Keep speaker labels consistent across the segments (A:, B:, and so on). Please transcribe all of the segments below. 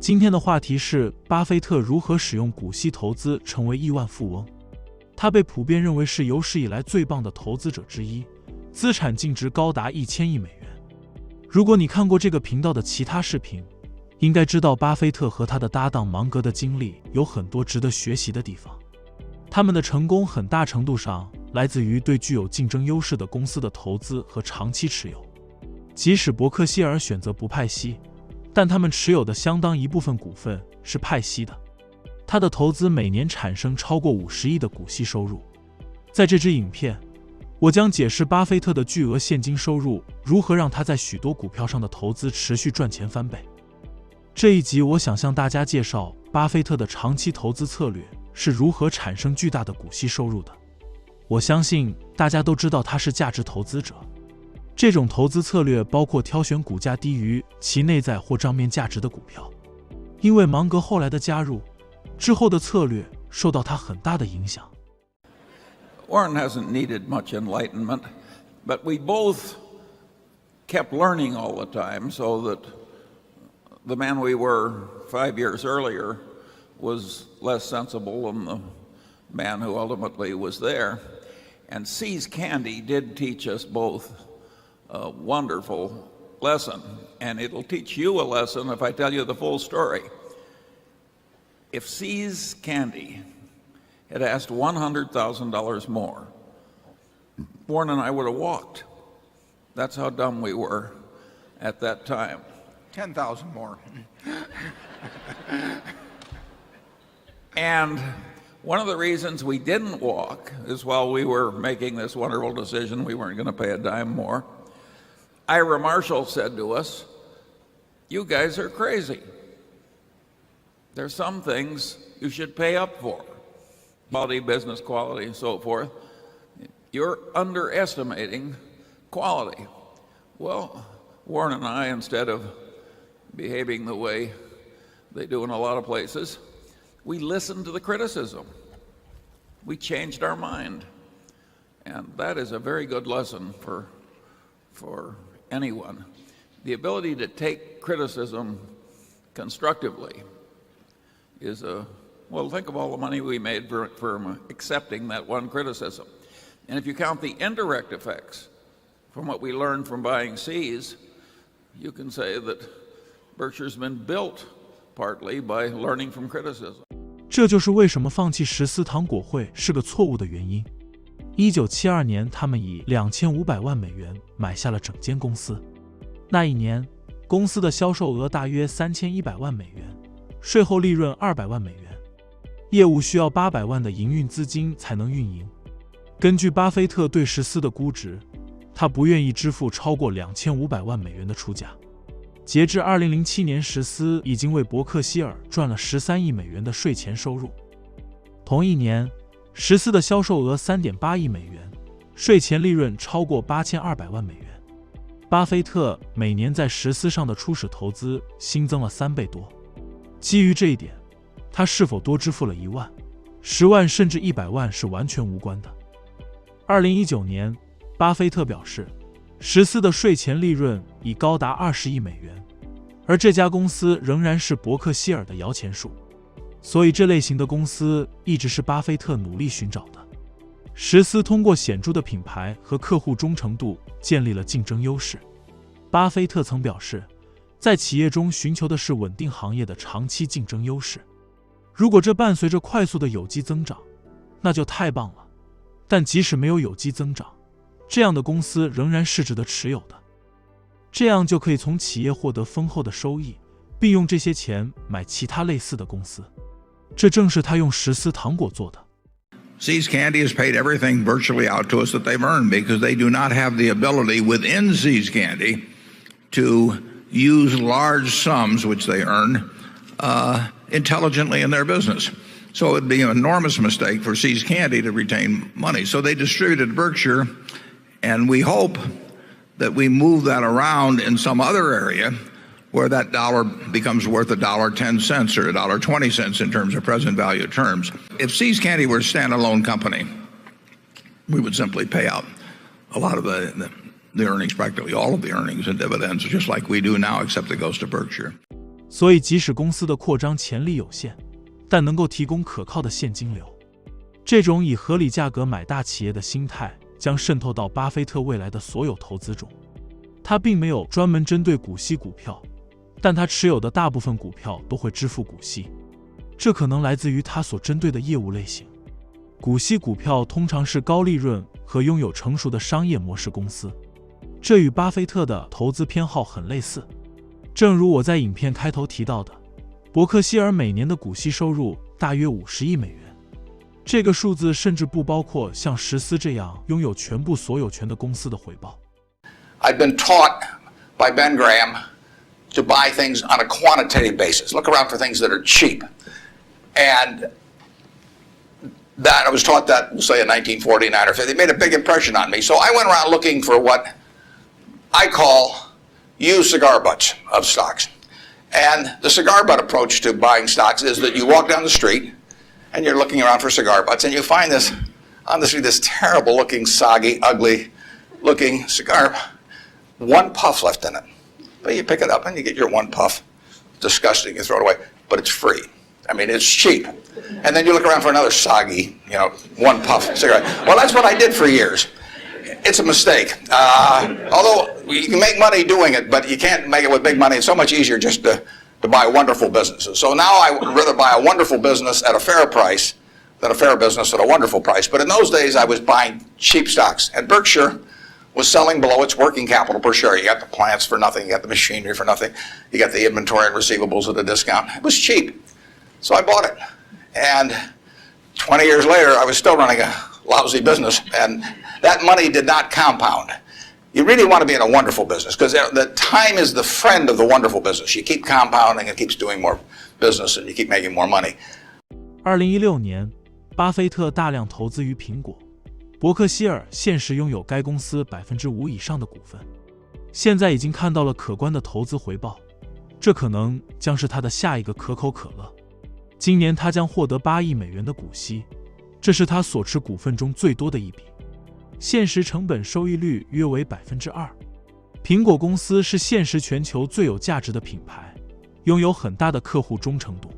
A: 今天的话题是巴菲特如何使用股息投资成为亿万富翁。他被普遍认为是有史以来最棒的投资者之一，资产净值高达1000亿美元。如果你看过这个频道的其他视频，应该知道巴菲特和他的搭档芒格的经历有很多值得学习的地方。他们的成功很大程度上来自于对具有竞争优势的公司的投资和长期持有。即使伯克希尔选择不派息，但他们持有的相当一部分股份是派息的。他的投资每年产生超过50亿的股息收入。在这支影片，我将解释巴菲特的巨额现金收入如何让他在许多股票上的投资持续赚钱翻倍。这一集我想向大家介绍巴菲特的长期投资策略是如何产生巨大的股息收入的。我相信大家都知道他是价值投资者，这种投资策略包括挑选股价低于其内在或账面价值的股票。因为芒格后来的加入，之后的策略受到他很大的影响。
B: Warren hasn't needed much enlightenment, but we both kept learning all the time, so that the man we were 5 years earlier was less sensible than the man who ultimately was there. And See's Candy did teach us both a wonderful lesson, and it'll teach you a lesson if I tell you the full story. If See's Candy had asked $100,000 more, Warren and I would have walked. That's how dumb we were at that time.
C: 10,000 more.
B: And one of the reasons we didn't walk is while we were making this wonderful decision, we weren't going to pay a dime more. Ira Marshall said to us, "You guys are crazy. There's some things you should pay up for, quality, business quality, and so forth. You're underestimating quality." Well, Warren and I, instead of behaving the way they do in a lot of places, we listened to the criticism. We changed our mind. And that is a very good lesson for anyone. The ability to take criticism constructively is well, think of all the money we made from accepting that one criticism. And if you count the indirect effects from what we learned from buying C's, you can say that Berkshire's been built partly by learning from criticism.
A: 这就是为什么放弃十斯糖果会是个错误的原因。1972年，他们以2500万美元买下了整间公司。那一年，公司的销售额大约3100万美元，税后利润200万美元，业务需要800万的营运资金才能运营。根据巴菲特对十斯的估值，他不愿意支付超过2500万美元的出价。截至2007年，十斯已经为伯克希尔赚了13亿美元的税前收入。同一年，十斯的销售额3.8亿美元，税前利润超过8200万美元。巴菲特每年在十斯上的初始投资新增了3倍多。基于这一点，他是否多支付了1万、10万甚至100万是完全无关的。2019年，巴菲特表示，十斯的税前利润已高达20亿美元，而这家公司仍然是伯克希尔的摇钱树。所以这类型的公司一直是巴菲特努力寻找的。十斯通过显著的品牌和客户忠诚度建立了竞争优势。巴菲特曾表示，在企业中寻求的是稳定行业的长期竞争优势。如果这伴随着快速的有机增长，那就太棒了。但即使没有有机增长，这样的公司仍然是值得持有的。这样就可以从企业获得丰厚的收益，并用这些钱买其他类似的公司。这正是他用十斯糖果做的。
C: See's Candy has paid everything virtually out to us that they've earned because they do not have the ability within See's Candy to use large sums which they earn intelligently in their business. So it would be an enormous mistake for See's Candy to retain money. So they distributed Berkshire, and we hope that we move that around in some other area where that dollar becomes worth $1.10 or $1.20 in terms of present value terms. If See's Candy were a standalone company, we would simply pay out a lot of the earnings, practically all of the earnings and dividends, just like we do now, except it goes to Berkshire.
A: 所以即使公司的扩张潜力有限，但能够提供可靠的现金流。这种以合理价格买大企业的心态将渗透到巴菲特未来的所有投资中。他并没有专门针对股息股票，但他持有的大部分股票都会支付股息，这可能来自于他所针对的业务类型。股息股票通常是高利润和拥有成熟的商业模式公司，这与巴菲特的投资偏好很类似。正如我在影片开头提到的，伯克希尔每年的股息收入大约50亿美元，这个数字甚至不包括像石斯这样拥有全部所有权的公司的回报。
C: I've been taught by Ben Graham to buy things on a quantitative basis. Look around for things that are cheap. And that I was taught that, say, in 1949 or 50. It made a big impression on me. So I went around looking for what I call used cigar butts of stocks. And the cigar butt approach to buying stocks is that you walk down the street and you're looking around for cigar butts, and you find this on the street, this terrible looking, soggy, ugly looking cigar, one puff left in it. But you pick it up and you get your one puff. Disgusting, you throw it away, but it's free. I mean, it's cheap. And then you look around for another soggy, one puff cigarette. Well, that's what I did for years. It's a mistake. Although you can make money doing it, but you can't make it with big money. It's so much easier just to buy wonderful businesses. So now I would rather buy a wonderful business at a fair price than a fair business at a wonderful price. But in those days, I was buying cheap stocks. And Berkshire was selling below its working capital per share. You got the plants for nothing. You got the machinery for nothing. You got the inventory and receivables at a discount. It was cheap. So I bought it. And 20 years later, I was still running a lousy business. And that money did not compound. You really want to be in a wonderful business because the time is the friend of the wonderful business. You keep compounding, it keeps doing more business, and you keep making more money.
A: 2016年，巴菲特大量投资于苹果，伯克希尔现时拥有该公司5%以上的股份，现在已经看到了可观的投资回报，这可能将是他的下一个可口可乐。今年他将获得8亿美元的股息，这是他所持股份中最多的一笔。现实成本收益率约为 2%。 苹果公司是现时全球最有价值的品牌，拥有很大的客户忠诚度，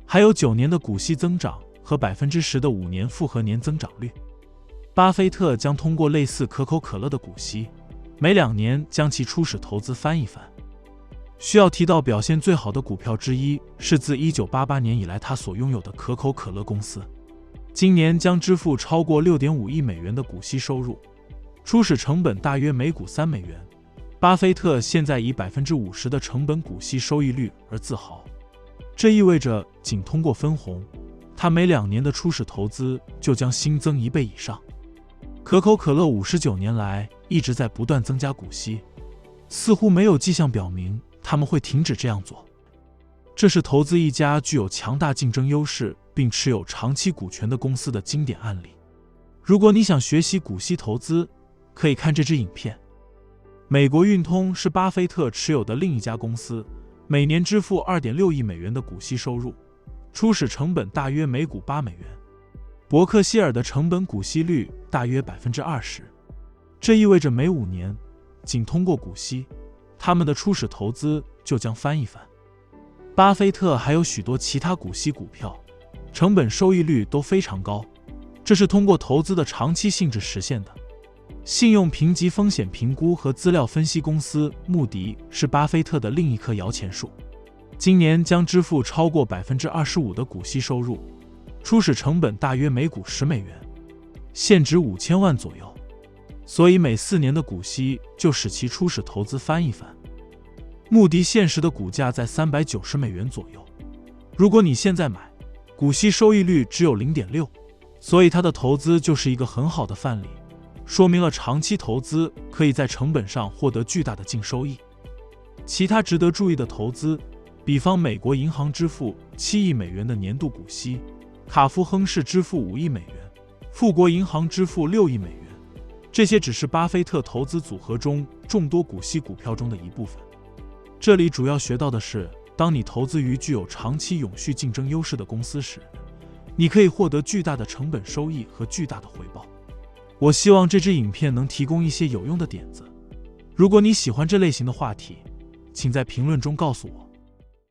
A: 还有9年的股息增长和 10% 的5年复合年增长率。巴菲特将通过类似可口可乐的股息，每2年将其初始投资翻一番。需要提到表现最好的股票之一是自1988年以来他所拥有的可口可乐公司，今年将支付超过 6.5 亿美元的股息收入，初始成本大约每股3美元。巴菲特现在以 50% 的成本股息收益率而自豪，这意味着仅通过分红，他每2年的初始投资就将新增1倍以上。可口可乐59年来一直在不断增加股息，似乎没有迹象表明他们会停止这样做。这是投资一家具有强大竞争优势并持有长期股权的公司的经典案例。如果你想学习股息投资，可以看这支影片。美国运通是巴菲特持有的另一家公司，每年支付 2.6 亿美元的股息收入，初始成本大约每股8美元。伯克希尔的成本股息率大约 20%， 这意味着每5年，仅通过股息，他们的初始投资就将翻一番。巴菲特还有许多其他股息股票，成本收益率都非常高，这是通过投资的长期性质实现的。信用评级风险评估和资料分析公司穆迪是巴菲特的另一棵摇钱树，今年将支付超过 25% 的股息收入，初始成本大约每股10美元，现值5000万左右，所以每4年的股息就使其初始投资翻一番。穆迪现时的股价在390美元左右，如果你现在买，股息收益率只有 0.6， 所以它的投资就是一个很好的范例，说明了长期投资可以在成本上获得巨大的净收益。其他值得注意的投资，比方美国银行支付7亿美元的年度股息，卡夫亨氏支付5亿美元，富国银行支付6亿美元，这些只是巴菲特投资组合中众多股息股票中的一部分。这里主要学到的是，当你投资于具有长期永续竞争优势的公司时，你可以获得巨大的成本收益和巨大的回报。我希望这支影片能提供一些有用的点子。如果你喜欢这类型的话题，请在评论中告诉我。